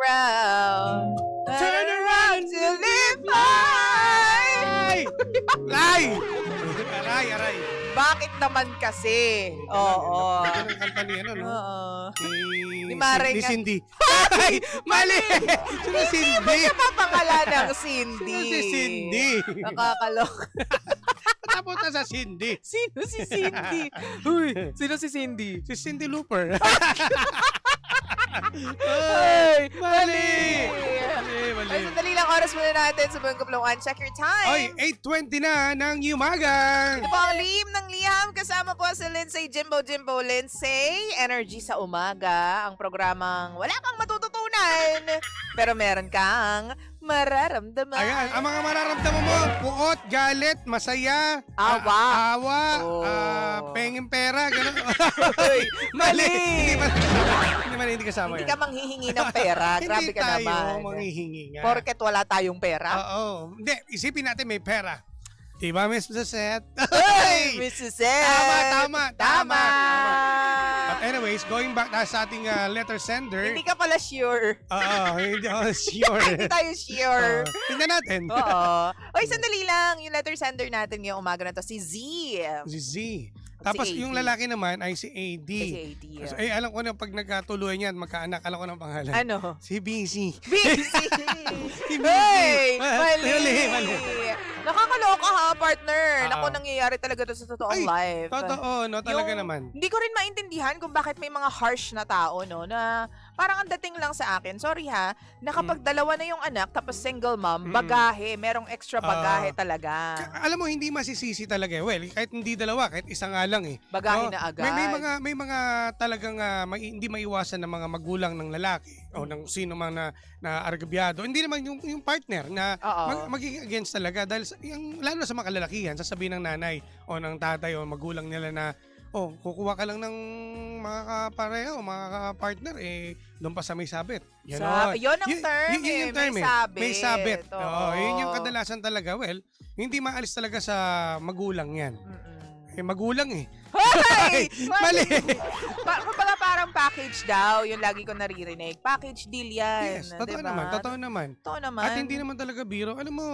turn around to live by. Aray. Bakit naman kasi? Oo. Ito ng kanta ni ano, no? Oo. Ni Maring- Cindy. Ay, mali! Sino Cindy? Hindi mo siya papangalan ng Cindy. Sino si Cindy? Nakakalok. Tapos na sa Cindy. Sino si Cindy? Uy, sino si Cindy? Si Cindy Looper. Ay, Mali! Ay, sandali lang oras muna natin sa buong kapluan. Check your time. Oy, 8:20 na ng umaga. Ito po ang lihim ng liham. Kasama po si Lindsay Jimbo Lindsay. Energy sa umaga. Ang programang wala kang matututunan. Pero meron kang mararamdaman. Ayan, ang mga mararamdaman mo, puot, galit, masaya, Awa. awa, Oh. pengin pera, gano'n. Uy, mali. Hindi kasama Hindi yan. ka manghihingi ng pera. Grabe ka Hindi tayo naman. manghihingi nga. Porket wala tayong pera. Oo. Hindi, isipin natin may pera. Diba, Miss Seth? Ay, Mrs. Ed. Tama. But anyways, going back na sa ating letter sender. Hindi ka pala sure. Oo, hindi ako sure. Hindi tayo sure. Tingnan natin. Oo. Oy, sandali lang. Yung letter sender natin ngayong umaga na to, si Z. Si Z. Tapos Si AD. yung lalaki naman ay si AD. Si AD. So, alam ko na pag nagkatuluyan yan, magkaanak, alam ko ng pangalan. Ano? Si BC. Busy. Si BC. Hey, mali. Mali. Nakakaloka ha, partner. Oo. Naku, nangyayari talaga to sa totoong Ay, life. Totoo, no? Talaga Yung- naman. Hindi ko rin maintindihan kung bakit may mga harsh na tao, no, na parang ang dating lang sa akin, sorry ha, na kapag dalawa na yung anak, tapos single mom, bagahe, merong extra bagahe talaga. Alam mo, hindi masisisi talaga eh. Well, kahit hindi dalawa, kahit isa nga lang eh. Bagahe No? na agad. May mga talagang hindi maiwasan ng mga magulang ng lalaki o ng sino man na argabyado. Hindi naman yung partner na Oo. magiging against talaga dahil lalo na sa mga kalalakihan, sasabihin ng nanay o ng tatay o magulang nila na kukuha ka lang ng mga kapareho, mga partner, doon pa sa may sabit. Yun ang term yun yung eh, term may sabit. May sabit. Oo. Oo, yun yung kadalasan talaga. Well, hindi maalis talaga sa magulang yan. Magulang eh. Hoy! Mali! Kumbaga parang package daw, yung lagi ko naririnig. Package deal yan. Yes, totoo diba? naman, totoo naman. Totoo naman. At hindi naman talaga biro. Alam mo,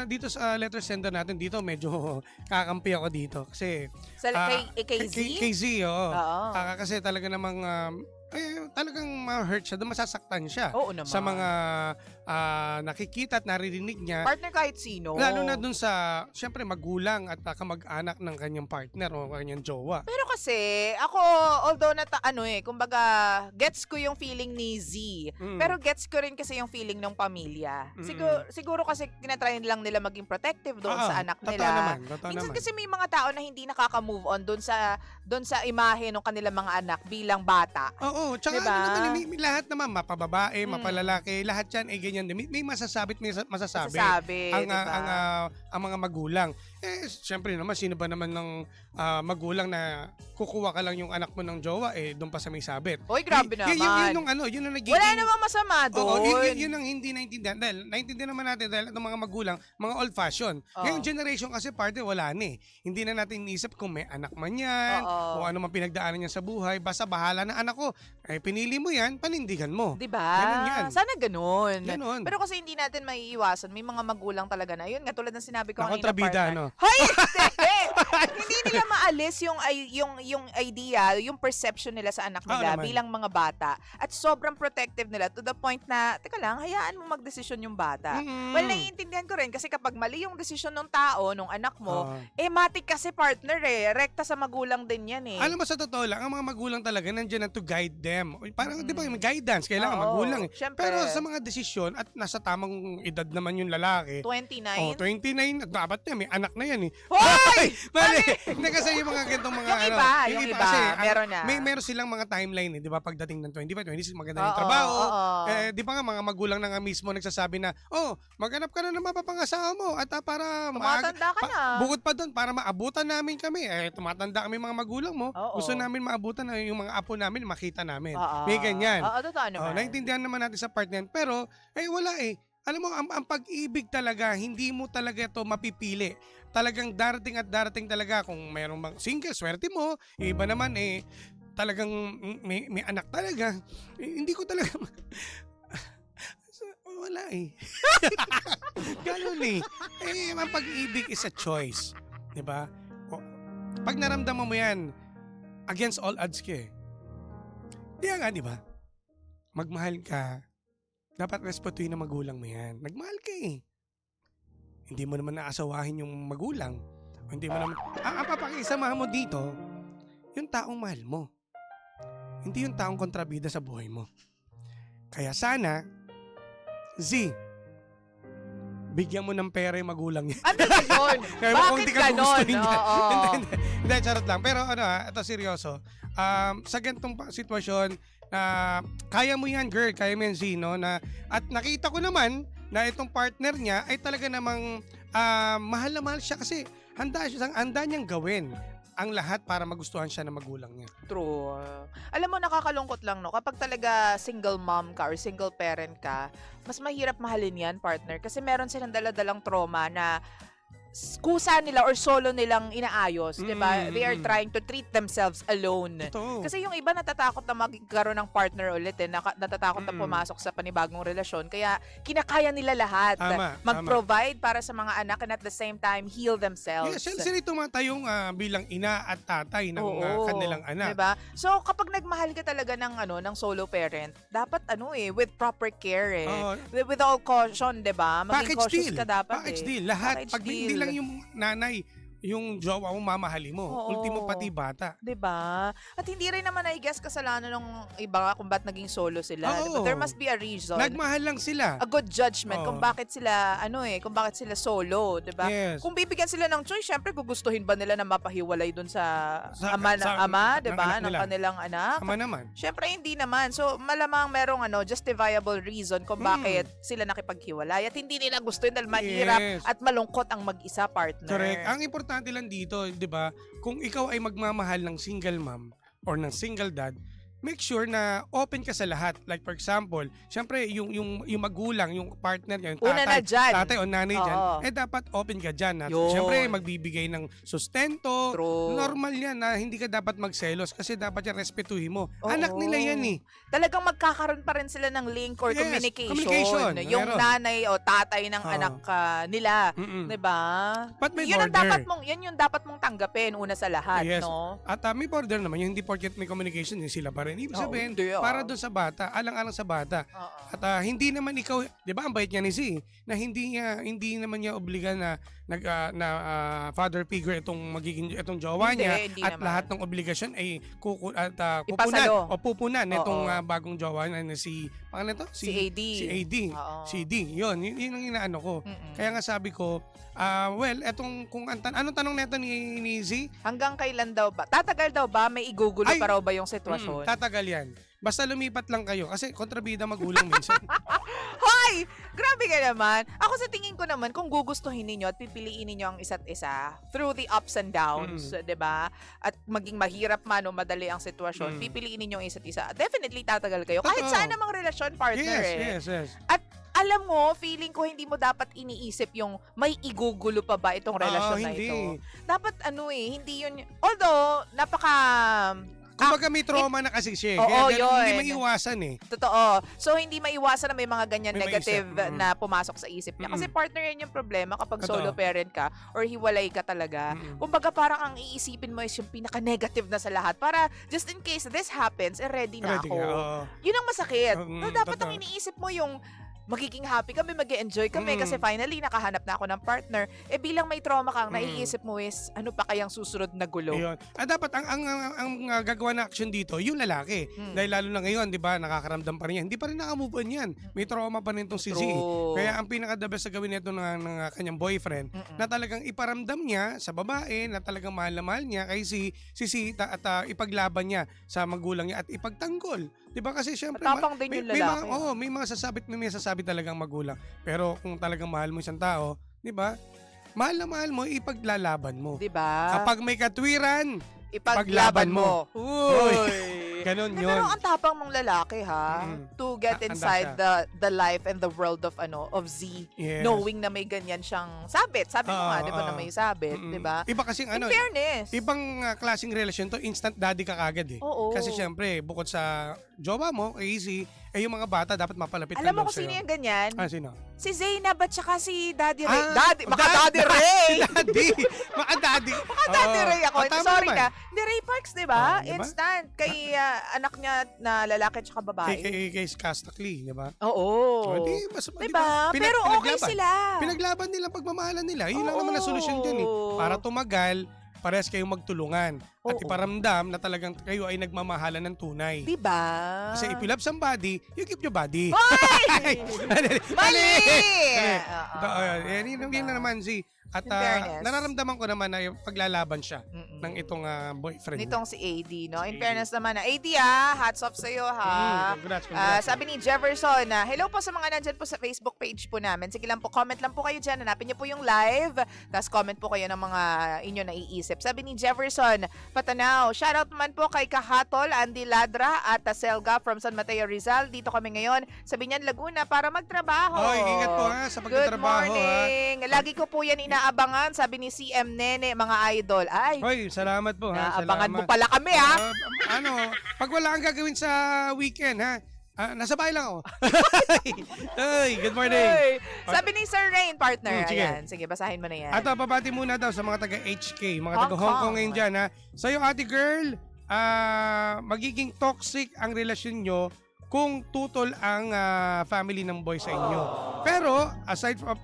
dito sa letter sender natin dito, medyo kakampi ako dito. Kasi, Sa, kay Z? Kay Z, oo. Oo. Kasi talaga namang, talagang ma-hurt siya, masasaktan siya. Oo naman. Sa mga nakikita at naririnig niya. Partner kahit sino. Lalo na dun sa, syempre, magulang at kamag-anak ng kanyang partner o kanyang jowa. Pero kasi, ako, although kumbaga, gets ko yung feeling ni Z. Pero gets ko rin kasi yung feeling ng pamilya. Siguro kasi tinatry lang nila maging protective doon sa anak nila. Totoo Minsan naman. kasi may mga tao na hindi nakaka-move on doon sa imahe ng kanilang mga anak bilang bata. Oo, tsaka Diba? lahat naman, mapababae, mapalalaki, lahat yan, ganyan din. May masasabi. Masasabi, diba? Ang mga magulang. Syempre naman, sino ba naman ng magulang na kukuha ka lang yung anak mo ng jowa, doon pa sa may sabit. Oy, grabe naman. Yun ang nagiging... Wala namang masama doon. Oo, yun ang hindi naintindihan. Dahil naintindihan naman natin dahil ng mga magulang, mga old-fashioned. Ngayong generation kasi parte, wala na eh. Hindi na natin inisip kung may anak man yan, o ano man pinagdaanan niya sa buhay. Basta bahala na anak ko. Pinili mo yan, panindigan mo. Diba? Ganun yan. Sana ganun. Ganon. Pero kasi hindi natin maiiwasan. May mga magulang talaga na. Yun nga, tulad ng sinabi ko kanina, Kontrabida, partner. no? Hoy! Hindi nila maalis yung idea, yung perception nila sa anak nila naman. bilang mga bata. At sobrang protective nila to the point na, teka lang, hayaan mo magdesisyon yung bata. Well, naiintindihan ko rin kasi kapag mali yung desisyon ng tao, ng anak mo, matik kasi partner rekta sa magulang din yan eh. Alam mo, sa totoo lang, ang mga magulang talaga nandiyan na to guide them. Parang, di ba, may guidance, kailangan magulang eh. Syempre. Pero sa mga desisyon, at nasa tamang edad naman yung lalaki, 29? 29, dapat niya, may anak na yan eh. Hoy! Mali! Hindi kasi yung mga gantong mga Yung iba, kasi, meron na. Meron silang mga timeline eh, di ba? Pagdating ng 25, 26, maganda Oo, yung trabaho. oo. Di ba nga, mga magulang na nga mismo nagsasabi na, maghanap ka na ng mapapangasawa mo at para Tumatanda ka na. bukod pa doon, para maabutan namin kami. Tumatanda kami mga magulang mo. Oo. Gusto namin maabutan na yung mga apo namin, makita namin. Oo. May ganyan. Oo, totoo naman. Naintindihan naman natin sa part na yan. Pero, wala eh. Alam mo, ang pag-ibig talaga, hindi mo talaga ito mapipili. Talagang darating at darating talaga. Kung mayroong bang single, swerte mo. Iba naman talagang may anak talaga. Hindi ko talaga... nga eh. Ganun eh. Ang pag-ibig is a choice. Diba? Pag naramdaman mo yan, against all odds ka eh. Kaya nga, diba? Magmahal ka. Dapat respetuhin ng magulang mo yan. Nagmahal ka eh. Hindi mo naman naasawahin yung magulang. O hindi mo naman... Ang papakisamahan mo dito, yung taong mahal mo. Hindi yung taong kontrabida sa buhay mo. Kaya sana, Z, bigyan mo ng pera yung magulang niya. Ano ba yun? Kaya kung Bakit di ka ganon? gugustuhin niya. Oo. Hindi, charot lang. Pero ito seryoso. Sa ganitong sitwasyon, kaya mo yan, girl. Kaya mo yan, Z, no? At nakita ko naman na itong partner niya ay talaga namang mahal na mahal siya kasi handa niyang gawin ang lahat para magustuhan siya ng magulang niya. True. Alam mo, nakakalungkot lang, no? Kapag talaga single mom ka or single parent ka, mas mahirap mahalin yan, partner. Kasi meron silang daladalang trauma na kusa nila or solo nilang inaayos, di ba? They are trying to treat themselves alone. Totoo. Kasi yung iba natatakot na magkaroon ng partner ulit, natatakot na pumasok sa panibagong relasyon. Kaya kinakaya nila lahat. Mag-provide para sa mga anak and at the same time heal themselves. Yes, sila tumatayong bilang ina at tatay ng kanilang anak. Diba? So kapag nagmahal ka talaga ng solo parent, dapat with proper care with all caution, diba? Maging cautious ka dapat Package deal. Lahat. Package Pag hindi deal. lang yung nanay, yung jowa mo mamahali mo. Ultimo pati bata. 'Di ba? At hindi rin naman I guess kasalanan ng iba kung ba't naging solo sila. Diba? There must be a reason. Nagmahal lang sila. A good judgment kung bakit sila kung bakit sila solo, 'di ba? Yes. Kung bibigyan sila ng choice, syempre gugustuhin ba nila na mapahiwalay dun sa ama, 'di ba, ng kanilang anak? Ama naman. Syempre hindi naman. So malamang merong justifiable reason kung bakit sila nakipaghiwalay at hindi nila gusto dahil mahirap at malungkot ang mag-isa, partner. Correct. Ang importante lang dito, 'di ba? Kung ikaw ay magmamahal ng single mom or ng single dad, make sure na open ka sa lahat. Like for example, syempre yung magulang, yung partner niya, yung tatay o nanay diyan, dapat open ka diyan. Syempre magbibigay ng sustento. True. Normal 'yan na hindi ka dapat magselos kasi dapat yan respetuhin mo. Anak nila 'yan eh. Talagang magkakaroon pa rin sila ng link or communication. Yung nanay o tatay ng anak nila, 'di ba? But may Yun border. Yung dapat mong tanggapin una sa lahat, Yes. no? At may border naman, yung hindi porket may communication, yung sila pa rin. Ibig sabihin, hindi, para doon sa bata, alang-alang sa bata. At hindi naman ikaw, 'di ba, ang bait niya ni Z, na hindi naman niya obliga na father figure itong jowa niya hindi at naman. lahat ng obligasyon ay pupunan nitong bagong jowa na si Si AD. Si AD. Si AD. Yun ang inaano ko. Kaya nga sabi ko, etong anong tanong neto ni Z? Hanggang kailan daw ba? Tatagal daw ba? May igugulo pa raw ba yung sitwasyon? Tatagal yan. Basta lumipat lang kayo kasi kontrabida magulang minsan. Hoy! Grabe ka naman. Ako sa tingin ko naman, kung gugustuhin ninyo at pipiliin ninyo ang isa't isa through the ups and downs, 'di ba? At maging mahirap man o madali ang sitwasyon, pipiliin ninyo ang isa't isa. Definitely tatagal kayo. Kahit saan namang relasyon, partner Yes. At alam mo, feeling ko hindi mo dapat iniisip yung may igugulo pa ba itong relasyon na hindi. ito. Dapat hindi yun. Although, Kumbaga may trauma na kasi siya. Oo, Kaya yun. hindi maiwasan eh. Totoo. So, hindi maiwasan na may mga ganyan May negative maisip. na pumasok sa isip niya. Kasi partner yan yung problema kapag Totoo. solo parent ka or hiwalay ka talaga. Kumbaga parang ang iisipin mo is yung pinaka-negative na sa lahat. Para just in case this happens, ready na Ready ako. ka, oo. Yun ang masakit. So, dapat totoo. ang iniisip mo yung magiging happy kami, mag-enjoy kami kasi finally nakahanap na ako ng partner. Bilang may trauma kang naiisip mo is ano pa kayang susunod na gulo? Ayun. Dapat ang gagawa na action dito, yung lalaki. Dahil lalo na ngayon, 'di ba, nakakaramdam pa rin yan. Hindi pa rin naka-move on yan. May trauma pa rin tong si Z. Kaya ang pinaka-the best sa gawin nito ng kanyang boyfriend na talagang iparamdam niya sa babae na talagang mahal na mahal niya kay si at ipaglaban niya sa magulang niya at ipagtanggol. 'Di ba? Kasi syempre matapang din yung lalaki. may mga sasabi talagang magulang. Pero kung talagang mahal mo isang tao, 'di ba? Mahal na mahal mo, ipaglalaban mo. 'Di ba? Kapag may katwiran, ipaglaban mo. Uy! Ganon yun. Pero ang tapang mong lalaki to get inside the life and the world of Z, Yes. knowing na may ganyan siyang sabit. Sabi mo nga, 'di ba, na may sabit, 'di ba? Iba kasing In fairness. ibang klaseng relasyon to, instant daddy ka kagad eh. Oo. Kasi syempre, bukod sa jowa mo, easy, yung mga bata dapat mapalapit Alam mo lang kung sino sa'yo. yung ganyan? Sino? Si Zainab at saka si Daddy Ray. Daddy Ray! Daddy! Daddy Daddy Ray ako. Sorry naman. na. Hindi, Ray Parks, di ba? Diba? Instant. Kay anak niya na lalaki at saka babae. Kay Kastakli, di ba? Oo. Diba? Pero okay sila. Pinaglaban nila pagmamahalan nila. Yun lang naman na solusyon dyan eh. Para tumagal, parehas kayong magtulungan. At iparamdam na talagang kayo ay nagmamahalan ng tunay. Diba? Kasi if you love somebody, you keep your body. Hoy! Mali! Yun na naman si... At nararamdaman ko naman na yung paglalaban siya ng itong boyfriend. Nitong si AD, no? In fairness naman na, AD hats off sa'yo Congrats. Sabi ni Jefferson, hello po sa mga nandyan po sa Facebook page po namin. Sige lang po, comment lang po kayo dyan. Hanapin niyo po yung live. Tapos comment po kayo ng mga inyo naiisip. Sabi ni Jefferson, Patanaw, shoutout naman po kay Kahatol, Andy Ladra at Selga from San Mateo Rizal. Dito kami ngayon sa Binyan, Laguna para magtrabaho. Oy, ingat po sa pagtatrabaho. Good morning. Lagi ko po yan inaabangan, sabi ni CM Nene, mga idol. Ay, Hoy, salamat po ha. naabangan mo pala kami ha. Pag wala kang gagawin sa weekend ha, nasa bahay lang ako. Hey, good morning. Hey. Sabi ni Sir Rain, partner. Sige. Ayan, sige, basahin mo na yan. At babati muna daw sa mga taga-HK, mga Hong taga-Hong Kong Kong. ngayon dyan ha. Sa'yo, ate girl, magiging toxic ang relasyon nyo kung tutol ang family ng boy sa inyo. Pero, aside of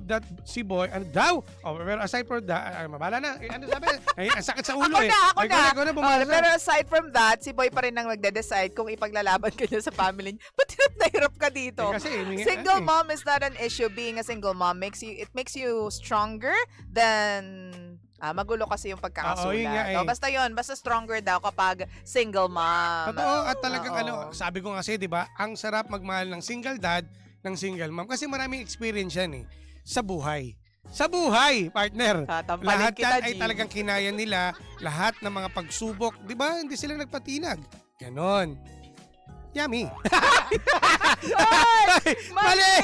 that, si boy, pero aside from that, mabala na, sabi, ang sakit sa ulo Ako na. bumasa. Pero aside from that, si boy pa rin ang magde-decide kung ipaglalaban ka niya sa family niya. Ba't hirap na hirap ka dito? Single mom is not an issue. Being a single mom makes you stronger than magulo kasi yung pagkakasulat. Basta yun, basta stronger daw kapag single mom. Totoo, at talagang sabi ko kasi, di ba, ang sarap magmahal ng single dad, ng single mom. Kasi maraming experience yan sa buhay. Sa buhay, partner. Lahat yan ay talagang kinaya nila, lahat ng mga pagsubok. Di ba, hindi sila nagpatinag. Ganon. Yummy. Mali!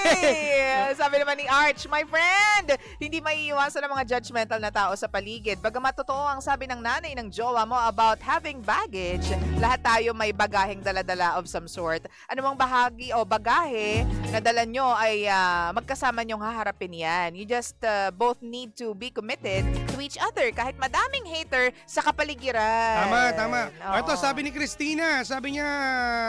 Sabi naman ni Arch, my friend, hindi maiiwasan ng mga judgmental na tao sa paligid. Bagamat totoo ang sabi ng nanay ng jowa mo about having baggage, lahat tayo may bagaheng daladala of some sort. Anumang bahagi o bagahe na dala nyo ay magkasama nyong haharapin yan. You just both need to be committed to each other kahit madaming hater sa kapaligiran. Tama. Ito, sabi ni Christina, sabi niya,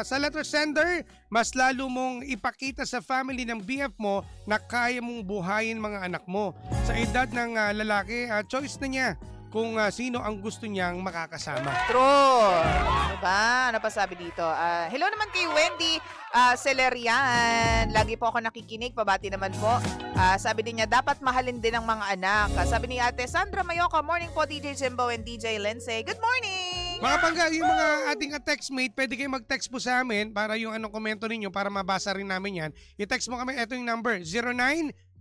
sa letter sender, mas lalo mong ipakita sa family ng BF mo na kaya mong buhayin mga anak mo. Sa edad ng lalaki, choice na niya kung sino ang gusto niyang makakasama. True. Diba? Ano pa sabi dito? Hello naman kay Wendy Celerian. Lagi po ako nakikinig. Pabati naman po. Sabi din niya, dapat mahalin din ang mga anak. Sabi ni Ate Sandra Mayoka, morning po DJ Jimbo and DJ Lindsay. Good morning! Mga pangga, yung mga ating textmate, pwede kayo mag-text po sa amin para yung anong komento ninyo para mabasa rin namin yan. I-text mo kami, ito yung number,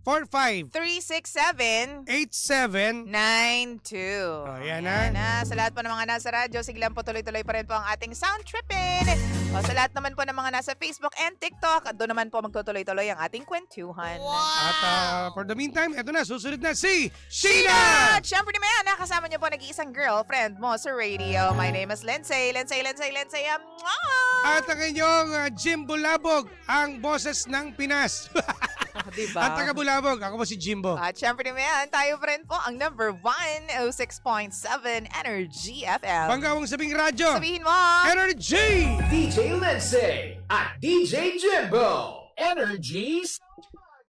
0945-367-8792. 8792. Yan Sa lahat po ng mga nasa radyo, sige lang po tuloy-tuloy pa rin po ang ating sound tripping. Sa lahat naman po ng mga nasa Facebook and TikTok, doon naman po magtutuloy-tuloy ang ating kwentuhan. At for the meantime, eto na, susunod na si Sheena! At syempre naman, nakasama niyo po nag-iisang girlfriend mo sa radio. My name is Lindsay. At ang inyong Jimbo Labog, ang boses ng Pinas. Diba? At taga Bulabog, ako po si Jimbo. At syempre naman, tayo friend po ang number 106.7 Energy FM. Panggawang sabing radyo. Sabihin mo! Energy! DJ Lindsay at DJ Jimbo. Energies